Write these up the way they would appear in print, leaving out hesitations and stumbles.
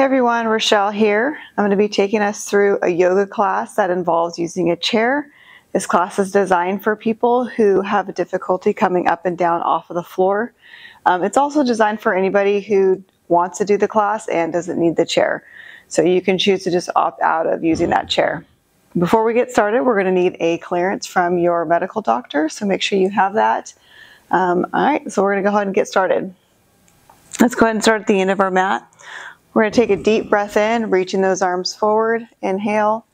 Hey everyone, Rochelle here. I'm going to be taking us through a yoga class that involves using a chair. This class is designed for people who have difficulty coming up and down off of the floor. It's also designed for anybody who wants to do the class and doesn't need the chair. So you can choose to just opt out of using that chair. Before we get started, we're going to need a clearance from your medical doctor, so make sure you have that. All right, so we're going to go ahead and get started. Let's go ahead and start at the end of our mat. We're going to take a deep breath in, reaching those arms forward, inhale,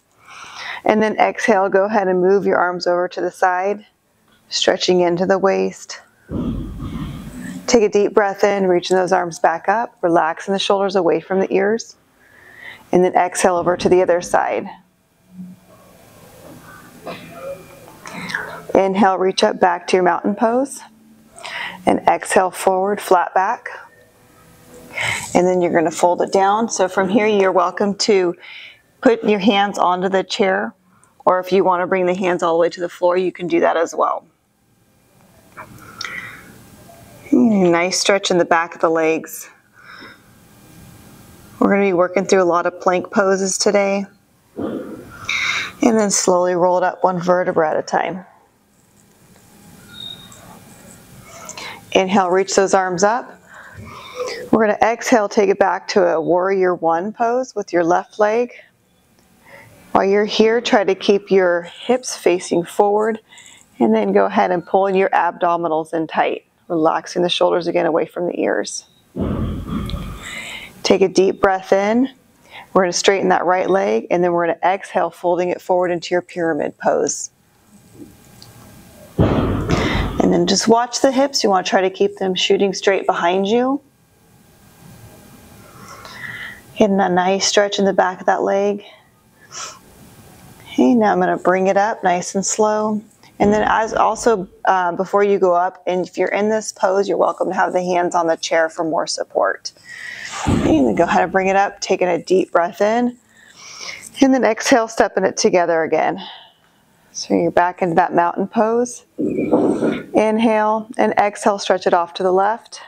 and then exhale, go ahead and move your arms over to the side, stretching into the waist. Take a deep breath in, reaching those arms back up, relaxing the shoulders away from the ears, and then exhale over to the other side. Inhale, reach up back to your mountain pose, and exhale forward, flat back. And then you're going to fold it down. So from here, you're welcome to put your hands onto the chair, or if you want to bring the hands all the way to the floor, you can do that as well. Nice stretch in the back of the legs. We're going to be working through a lot of plank poses today. And then slowly roll it up one vertebra at a time. Inhale, reach those arms up. We're going to exhale, take it back to a warrior one pose with your left leg. While you're here, try to keep your hips facing forward, and then go ahead and pull your abdominals in tight, relaxing the shoulders again away from the ears. Take a deep breath in. We're going to straighten that right leg, and then we're going to exhale, folding it forward into your pyramid pose. And then just watch the hips. You want to try to keep them shooting straight behind you. Getting a nice stretch in the back of that leg. Okay, now I'm going to bring it up nice and slow. And then before you go up, and if you're in this pose, you're welcome to have the hands on the chair for more support. Okay, and then go ahead and bring it up, taking a deep breath in. And then exhale, stepping it together again. So you're back into that mountain pose. Inhale and exhale, stretch it off to the left.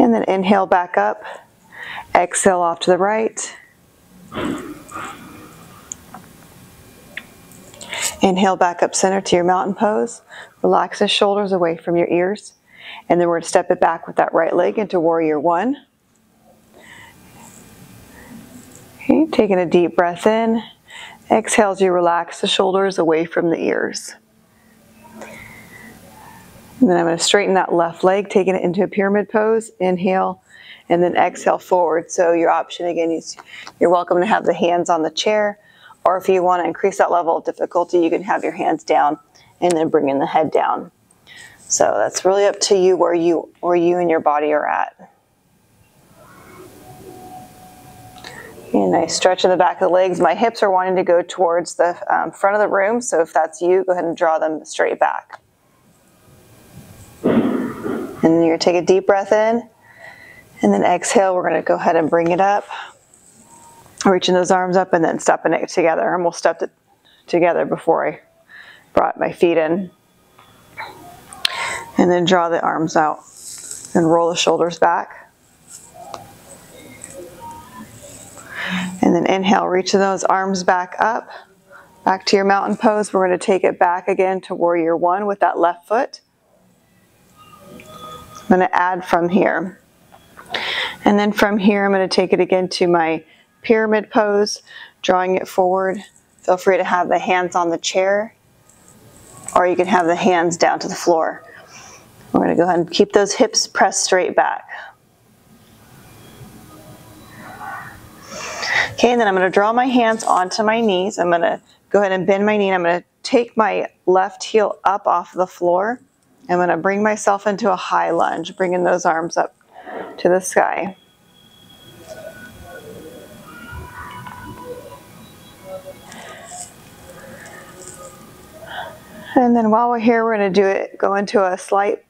And then inhale back up, exhale off to the right. Inhale back up center to your mountain pose. Relax the shoulders away from your ears. And then we're going to step it back with that right leg into warrior one. Okay, taking a deep breath in. Exhale as you relax the shoulders away from the ears. And then I'm going to straighten that left leg, taking it into a pyramid pose. Inhale, and then exhale forward. So your option again is you're welcome to have the hands on the chair, or if you want to increase that level of difficulty, you can have your hands down and then bringing the head down. So that's really up to you where you and your body are at. And nice stretch in the back of the legs. My hips are wanting to go towards the front of the room, so if that's you, go ahead and draw them straight back. And then you're going to take a deep breath in, and then exhale. We're going to go ahead and bring it up, reaching those arms up, and then stepping it together. I almost stepped it together before I brought my feet in. And then draw the arms out and roll the shoulders back. And then inhale, reach those arms back up, back to your mountain pose. We're going to take it back again to warrior one with that left foot. I'm going to add from here. And then from here, I'm going to take it again to my pyramid pose, drawing it forward. Feel free to have the hands on the chair, or you can have the hands down to the floor. We're going to go ahead and keep those hips pressed straight back. Okay, and then I'm going to draw my hands onto my knees. I'm going to go ahead and bend my knee. I'm going to take my left heel up off the floor. I'm going to bring myself into a high lunge, bringing those arms up to the sky. And then while we're here, we're going to go into a slight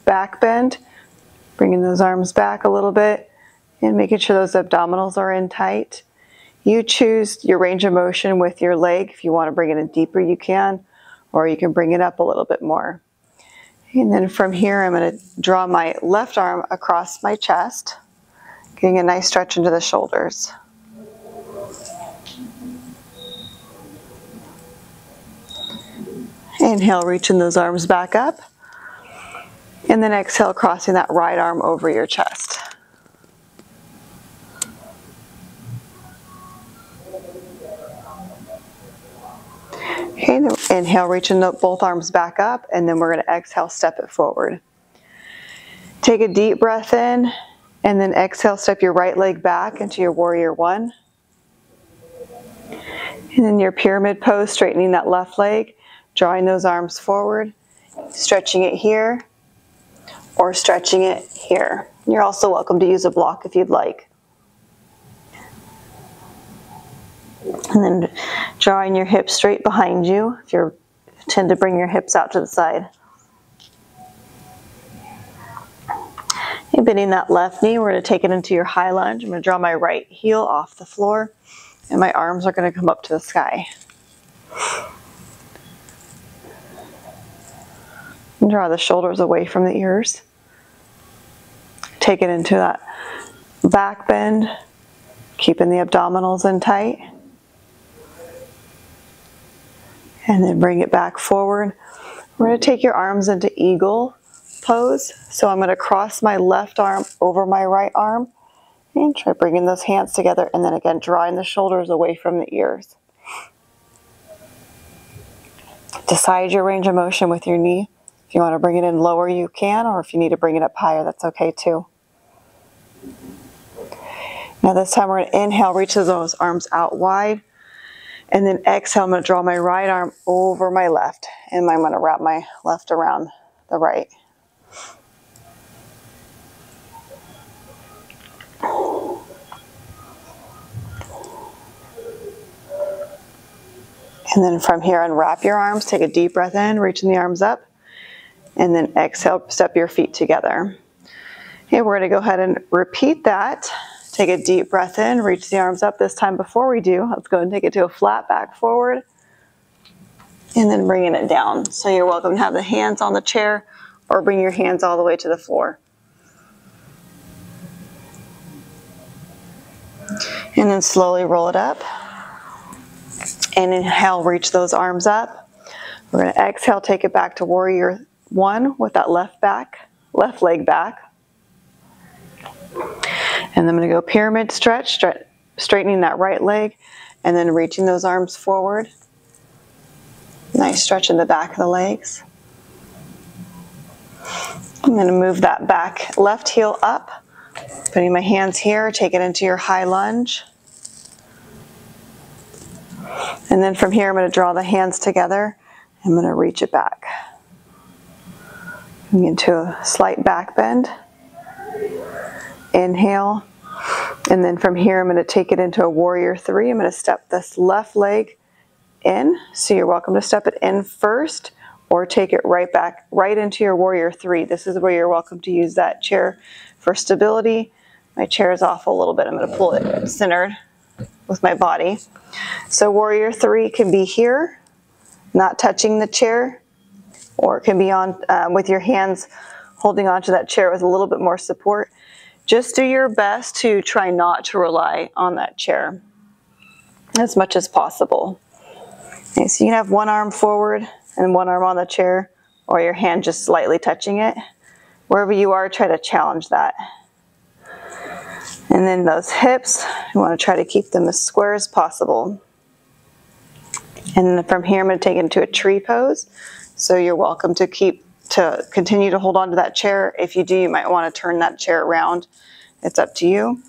back bend, bringing those arms back a little bit and making sure those abdominals are in tight. You choose your range of motion with your leg. If you want to bring it in deeper, you can, or you can bring it up a little bit more. And then from here, I'm going to draw my left arm across my chest, getting a nice stretch into the shoulders. Inhale, reaching those arms back up. And then exhale, crossing that right arm over your chest. Okay, inhale, reaching both arms back up, and then we're going to exhale, step it forward. Take a deep breath in, and then exhale, step your right leg back into your warrior one. And then your pyramid pose, straightening that left leg, drawing those arms forward, stretching it here, or stretching it here. You're also welcome to use a block if you'd like. And then drawing your hips straight behind you, if you tend to bring your hips out to the side. And bending that left knee, we're going to take it into your high lunge. I'm going to draw my right heel off the floor, and my arms are going to come up to the sky. And draw the shoulders away from the ears. Take it into that back bend, keeping the abdominals in tight. And then bring it back forward. We're going to take your arms into eagle pose. So I'm going to cross my left arm over my right arm and try bringing those hands together, and then again drawing the shoulders away from the ears. Decide your range of motion with your knee. If you want to bring it in lower, you can, or if you need to bring it up higher, that's okay too. Now this time we're going to inhale, reach those arms out wide. And then exhale, I'm going to draw my right arm over my left, and I'm going to wrap my left around the right. And then from here, unwrap your arms, take a deep breath in, reaching the arms up, and then exhale, step your feet together. Okay, we're going to go ahead and repeat that. Take a deep breath in, reach the arms up. This time before we do, let's go and take it to a flat back forward, and then bringing it down. So you're welcome to have the hands on the chair or bring your hands all the way to the floor. And then slowly roll it up. And inhale, reach those arms up. We're going to exhale, take it back to warrior one with that left leg back. And then I'm going to go pyramid stretch, straightening that right leg, and then reaching those arms forward. Nice stretch in the back of the legs. I'm going to move that back left heel up, putting my hands here, take it into your high lunge. And then from here, I'm going to draw the hands together. I'm going to reach it back. Into a slight back bend. Inhale. And then from here, I'm going to take it into a warrior three. I'm going to step this left leg in. So you're welcome to step it in first, or take it right back, right into your warrior three. This is where you're welcome to use that chair for stability. My chair is off a little bit. I'm going to pull it centered with my body. So warrior three can be here, not touching the chair, or it can be on with your hands holding onto that chair with a little bit more support. Just do your best to try not to rely on that chair as much as possible. Okay, so you can have one arm forward and one arm on the chair, or your hand just slightly touching it. Wherever you are, try to challenge that. And then those hips, you want to try to keep them as square as possible. And then from here, I'm going to take it into a tree pose. So you're welcome to continue to hold on to that chair. If you do, you might want to turn that chair around. It's up to you.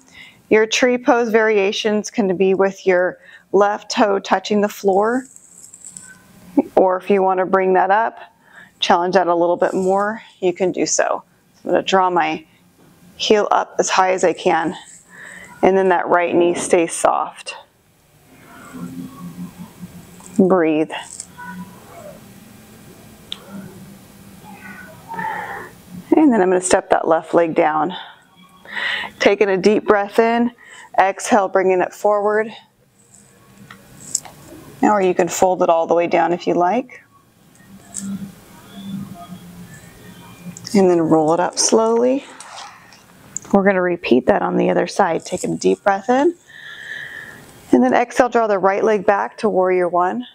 Your tree pose variations can be with your left toe touching the floor, or if you want to bring that up, challenge that a little bit more, you can do so. I'm going to draw my heel up as high as I can, and then that right knee stays soft. Breathe. And then I'm going to step that left leg down. Taking a deep breath in, exhale, bringing it forward. Or you can fold it all the way down if you like. And then roll it up slowly. We're going to repeat that on the other side. Take a deep breath in. And then exhale, draw the right leg back to warrior one.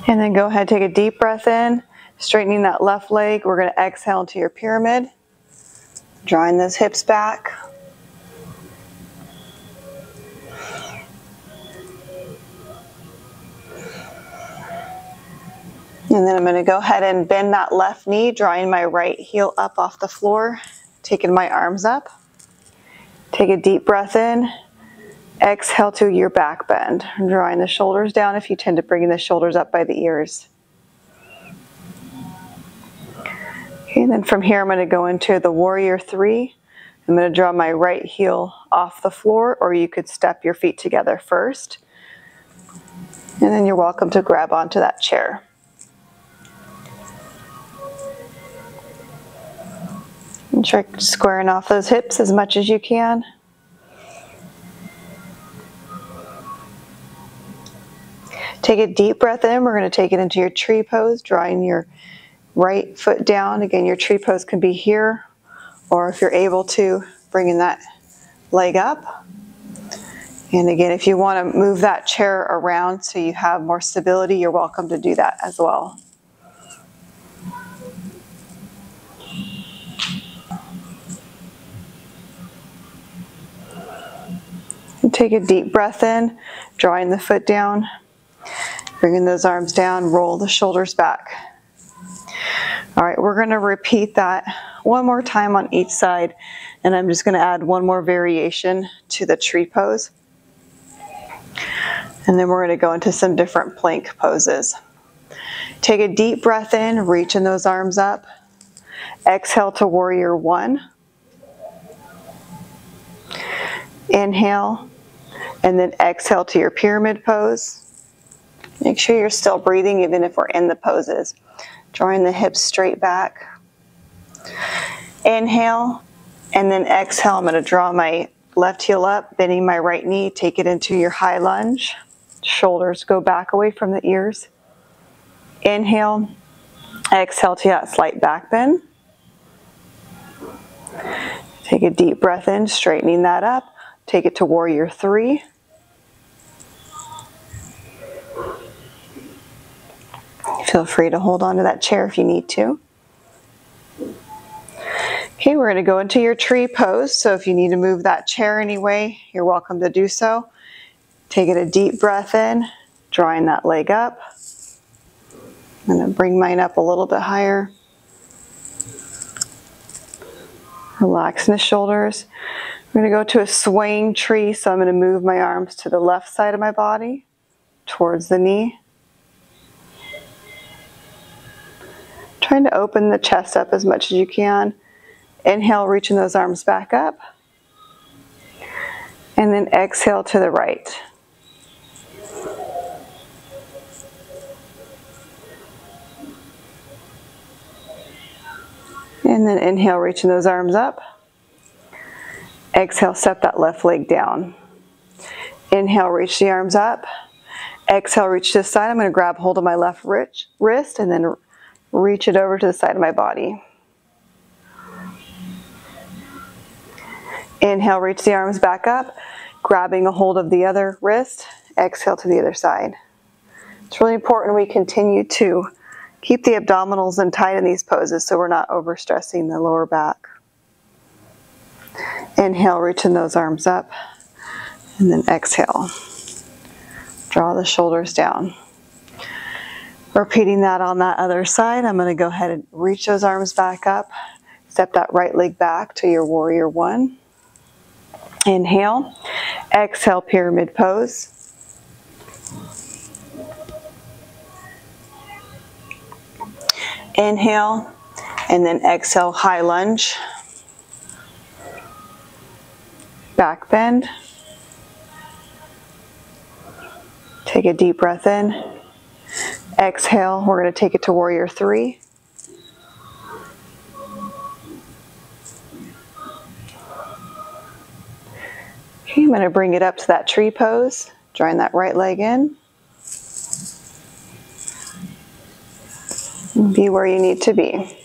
And then go ahead, take a deep breath in, straightening that left leg. We're going to exhale into your pyramid, drawing those hips back. And then I'm going to go ahead and bend that left knee, drawing my right heel up off the floor, taking my arms up. Take a deep breath in. Exhale to your back bend, drawing the shoulders down if you tend to bring the shoulders up by the ears. Okay, and then from here I'm going to go into the warrior three. I'm going to draw my right heel off the floor, or you could step your feet together first. And then you're welcome to grab onto that chair. And try squaring off those hips as much as you can. Take a deep breath in. We're going to take it into your tree pose, drawing your right foot down. Again, your tree pose can be here, or if you're able to, bringing that leg up. And again, if you want to move that chair around so you have more stability, you're welcome to do that as well. And take a deep breath in, drawing the foot down. Bringing those arms down, roll the shoulders back. All right, we're going to repeat that one more time on each side, and I'm just going to add one more variation to the tree pose. And then we're going to go into some different plank poses. Take a deep breath in, reaching those arms up. Exhale to warrior one. Inhale, and then exhale to your pyramid pose. Make sure you're still breathing even if we're in the poses. Drawing the hips straight back. Inhale, and then exhale. I'm going to draw my left heel up, bending my right knee. Take it into your high lunge. Shoulders go back away from the ears. Inhale, exhale to that slight back bend. Take a deep breath in, straightening that up. Take it to warrior three. Feel free to hold on to that chair if you need to. Okay, we're going to go into your tree pose. So if you need to move that chair anyway, you're welcome to do so. Take it a deep breath in, drawing that leg up. I'm going to bring mine up a little bit higher. Relaxing the shoulders. I'm going to go to a swaying tree, so I'm going to move my arms to the left side of my body, towards the knee. Trying to open the chest up as much as you can. Inhale, reaching those arms back up. And then exhale to the right. And then inhale, reaching those arms up. Exhale, step that left leg down. Inhale, reach the arms up. Exhale, reach to the side. I'm going to grab hold of my left wrist and then reach it over to the side of my body. Inhale, reach the arms back up, grabbing a hold of the other wrist. Exhale to the other side. It's really important we continue to keep the abdominals in tight in these poses so we're not overstressing the lower back. Inhale, reaching those arms up, and then exhale. Draw the shoulders down. Repeating that on that other side, I'm going to go ahead and reach those arms back up. Step that right leg back to your warrior one. Inhale. Exhale, pyramid pose. Inhale, and then exhale, high lunge. Back bend. Take a deep breath in. Exhale, we're going to take it to warrior three. Okay, I'm going to bring it up to that tree pose, drawing that right leg in. Be where you need to be.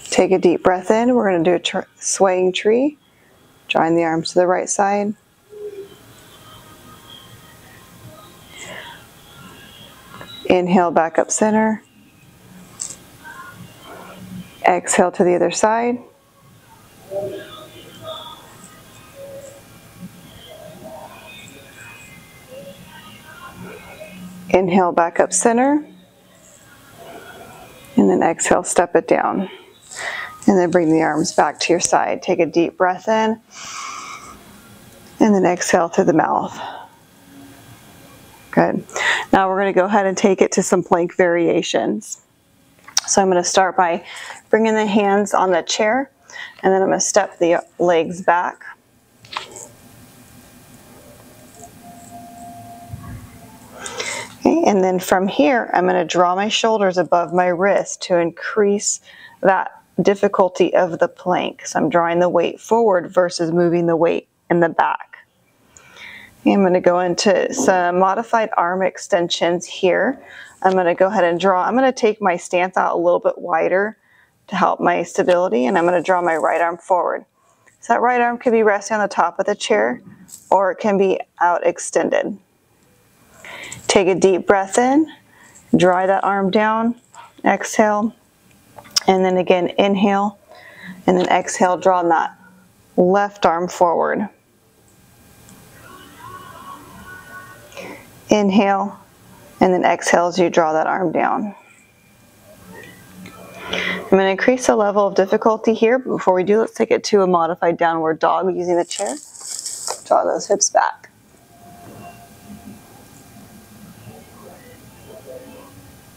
Take a deep breath in. We're going to do a swaying tree. Drawing the arms to the right side. Inhale back up center. Exhale to the other side. Inhale back up center. And then exhale, step it down. And then bring the arms back to your side. Take a deep breath in. And then exhale through the mouth. Good. Now we're going to go ahead and take it to some plank variations. So I'm going to start by bringing the hands on the chair. And then I'm going to step the legs back. Okay, and then from here, I'm going to draw my shoulders above my wrist to increase that difficulty of the plank. So I'm drawing the weight forward versus moving the weight in the back. Okay, I'm going to go into some modified arm extensions here. I'm going to go ahead and draw. I'm going to take my stance out a little bit wider to help my stability, and I'm going to draw my right arm forward. So that right arm could be resting on the top of the chair, or it can be out extended. Take a deep breath in, draw that arm down, exhale, and then again inhale, and then exhale, draw that left arm forward. Inhale, and then exhale as you draw that arm down. I'm going to increase the level of difficulty here, but before we do, let's take it to a modified downward dog using the chair. Draw those hips back.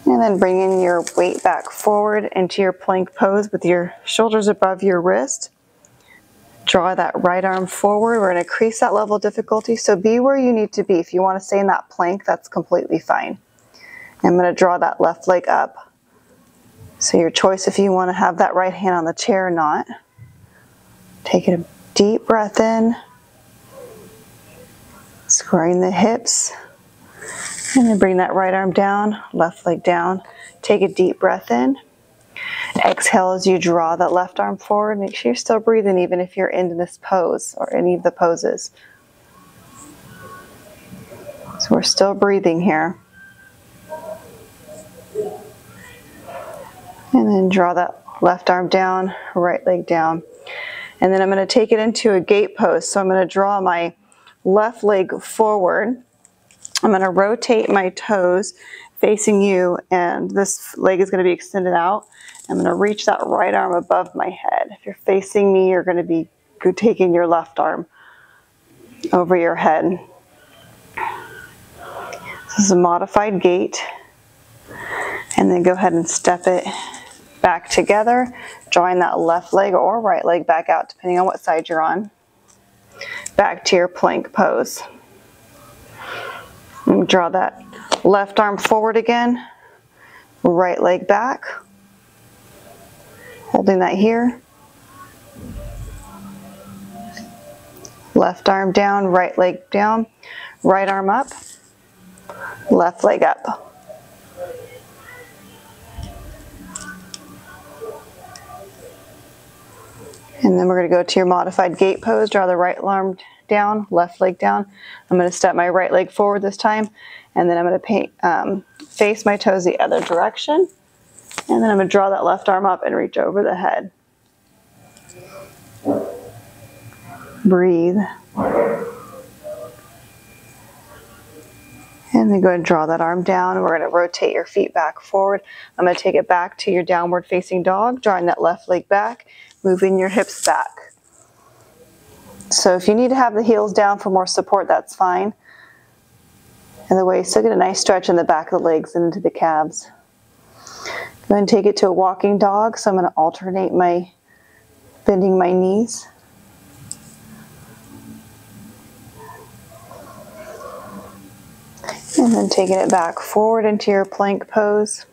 And then bringing your weight back forward into your plank pose with your shoulders above your wrist. Draw that right arm forward. We're going to increase that level of difficulty. So be where you need to be. If you want to stay in that plank, that's completely fine. I'm going to draw that left leg up. So your choice if you want to have that right hand on the chair or not. Take a deep breath in. Squaring the hips. And then bring that right arm down, left leg down. Take a deep breath in. Exhale as you draw that left arm forward. Make sure you're still breathing even if you're in this pose or any of the poses. So we're still breathing here. And then draw that left arm down, right leg down. And then I'm going to take it into a gate pose. So I'm going to draw my left leg forward. I'm going to rotate my toes facing you, and this leg is going to be extended out. I'm going to reach that right arm above my head. If you're facing me, you're going to be taking your left arm over your head. This is a modified gait. And then go ahead and step it back together, drawing that left leg or right leg back out, depending on what side you're on. Back to your plank pose. And draw that left arm forward again, right leg back, holding that here. Left arm down, right leg down, right arm up, left leg up. And then we're going to go to your modified gate pose. Draw the right arm down, left leg down. I'm going to step my right leg forward this time, and then I'm going to face my toes the other direction. And then I'm going to draw that left arm up and reach over the head. Breathe. And then go ahead and draw that arm down. We're going to rotate your feet back forward. I'm going to take it back to your downward facing dog, drawing that left leg back, moving your hips back. So if you need to have the heels down for more support, that's fine. And the waist, still get a nice stretch in the back of the legs and into the calves. Go ahead and take it to a walking dog. So I'm going to alternate my bending my knees. And then taking it back forward into your plank pose.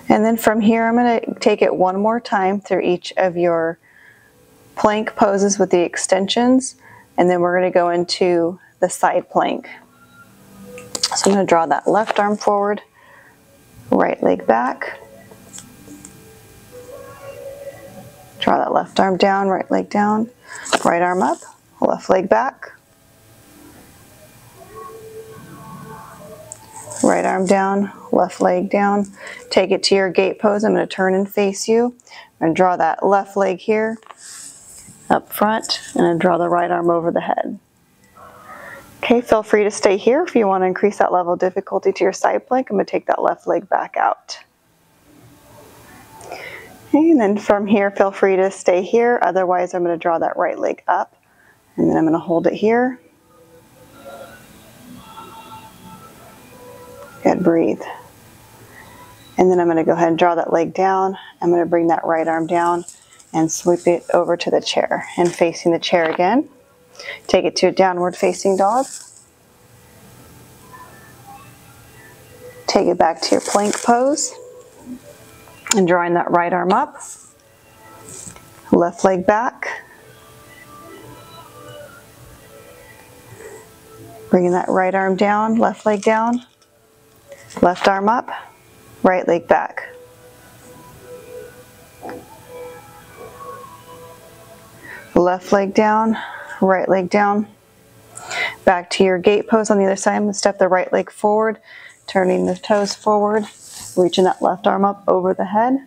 And then from here, I'm going to take it one more time through each of your plank poses with the extensions. And then we're going to go into the side plank. So I'm going to draw that left arm forward, right leg back. Draw that left arm down, right leg down, right arm up, left leg back. Right arm down, left leg down. Take it to your gate pose. I'm going to turn and face you. I'm going to draw that left leg here up front and then draw the right arm over the head. Okay, feel free to stay here if you want to increase that level of difficulty to your side plank. I'm going to take that left leg back out. Okay, and then from here, feel free to stay here. Otherwise, I'm going to draw that right leg up and then I'm going to hold it here. Good, breathe. And then I'm going to go ahead and draw that leg down. I'm going to bring that right arm down and sweep it over to the chair and facing the chair again. Take it to a downward facing dog. Take it back to your plank pose and drawing that right arm up, left leg back. Bringing that right arm down, left leg down, left arm up, right leg back. Left leg down, right leg down. Back to your gate pose on the other side. I'm going to step the right leg forward, turning the toes forward, reaching that left arm up over the head.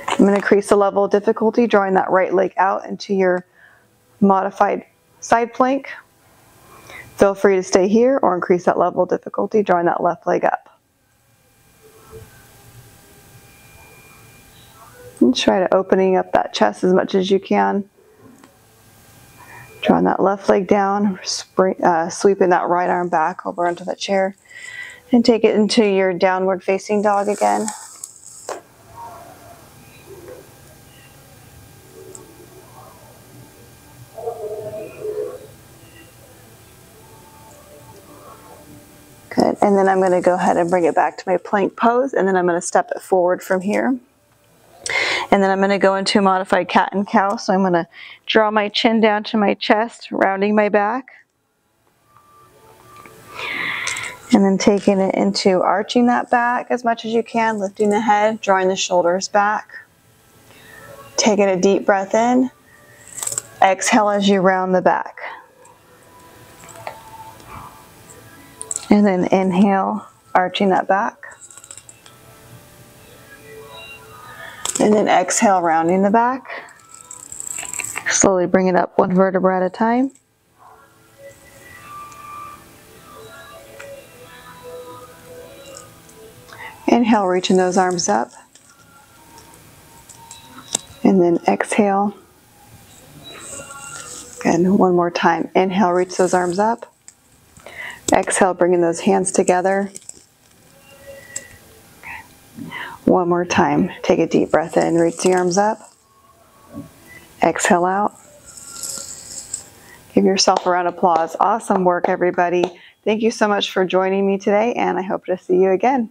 I'm going to increase the level of difficulty, drawing that right leg out into your modified side plank. Feel free to stay here or increase that level of difficulty, drawing that left leg up. And try to opening up that chest as much as you can. Drawing that left leg down, sweeping that right arm back over onto the chair. And take it into your downward facing dog again. Good, and then I'm going to go ahead and bring it back to my plank pose, and then I'm going to step it forward from here. And then I'm going to go into a modified cat and cow, so I'm going to draw my chin down to my chest, rounding my back. And then taking it into arching that back as much as you can, lifting the head, drawing the shoulders back. Taking a deep breath in. Exhale as you round the back. And then inhale, arching that back. And then exhale, rounding the back. Slowly bring it up one vertebra at a time. Inhale, reaching those arms up. And then exhale. And one more time. Inhale, reach those arms up. Exhale, bringing those hands together. One more time. Take a deep breath in, reach the arms up. Exhale out. Give yourself a round of applause. Awesome work, everybody. Thank you so much for joining me today, and I hope to see you again.